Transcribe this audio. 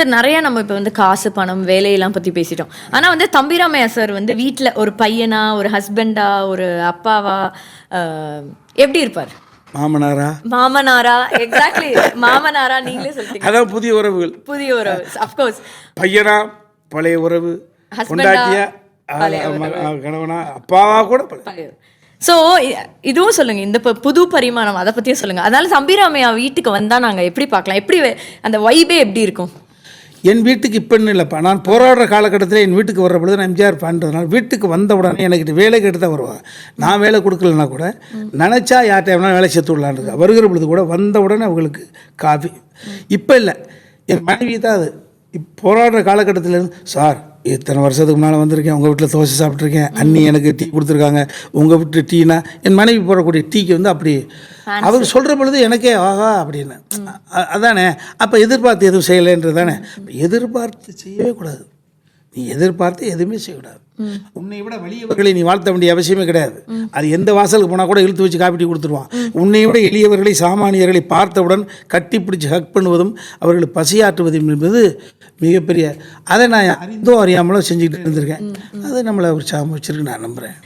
Sir நிறைய நம்ம இப்போ வந்து காசு பணம் வேலையெல்லாம் பற்றி பேசிட்டோம். ஆனால் வந்து தம்பிராமையா சார் வந்து வீட்டில் ஒரு பையனா, ஒரு ஹஸ்பண்டா, ஒரு அப்பாவா எப்படி இருப்பார்? மாமனாரா? எக்ஸாக்ட்லி, மாமனாரா நீங்களே சொல்றீங்க. அதான் புதிய உறவுகள். புதிய உறவு, அஃப்கோர்ஸ். பையனா பழைய உறவு, பொண்டாட்டியா கணவனா, அப்பாவா கூட பழைய. ஸோ இதுவும் சொல்லுங்க, இந்த புது பரிமாணம் அதை பற்றியே சொல்லுங்க. அதனால தம்பிராமையா வீட்டுக்கு வந்தால் நாங்கள் எப்படி பார்க்கலாம், எப்படி அந்த வைபே எப்படி இருக்கும்? என் வீட்டுக்கு இப்போன்னு இல்லைப்பா, நான் போராடுற காலகட்டத்தில் என் வீட்டுக்கு வர்ற பொழுது நான் எம்ஜிஆர் பண்ணுறதுனால வீட்டுக்கு வந்த உடனே எனக்கு வேலை கேட்டு தான் வருவாங்க. நான் வேலை கொடுக்கலன்னா கூட நினச்சா யார்கிட்ட வேணால் வேலை சேர்த்து விடலான்னு வருகிற பொழுது கூட வந்த உடனே அவங்களுக்கு காஃபி. இப்போ இல்லை, என் மனைவி தான் அது. போராடுற காலகட்டத்திலேருந்து, சார் இத்தனை வருஷத்துக்கு முன்னால் வந்திருக்கேன், உங்கள் வீட்டில் தோசை சாப்பிட்ருக்கேன், அண்ணி எனக்கு டீ கொடுத்துருக்காங்க, உங்கள் வீட்டு டீனா என் மனைவி போடக்கூடிய டீக்கு வந்து அப்படி அவர் சொல்கிற பொழுது எனக்கே ஆகா அப்படின்னு. அதானே, அப்போ எதிர்பார்த்து எதுவும் செய்யலைன்றது தானே. எதிர்பார்த்து செய்யவே கூடாது, நீ எதிர்பார்த்து எதுவுமே செய்யக்கூடாது. உன்னை விட வெளியவர்களை நீ வாழ்த்த வேண்டிய அவசியமே கிடையாது. அது எந்த வாசலுக்கு போனால் கூட இழுத்து வச்சு காப்பி டீ கொடுத்துருவான். உன்னை விட எளியவர்களை, சாமானியர்களை பார்த்தவுடன் கட்டிப்பிடிச்சு ஹக் பண்ணுவதும் அவர்களை பசியாற்றுவதும் என்பது மிகப்பெரிய, அதை நான் அறிந்தோ அறியாமலோ செஞ்சுக்கிட்டு இருந்திருக்கேன். அதை நம்மளை உற்சாகம் வச்சிருக்கு நான் நம்புகிறேன்.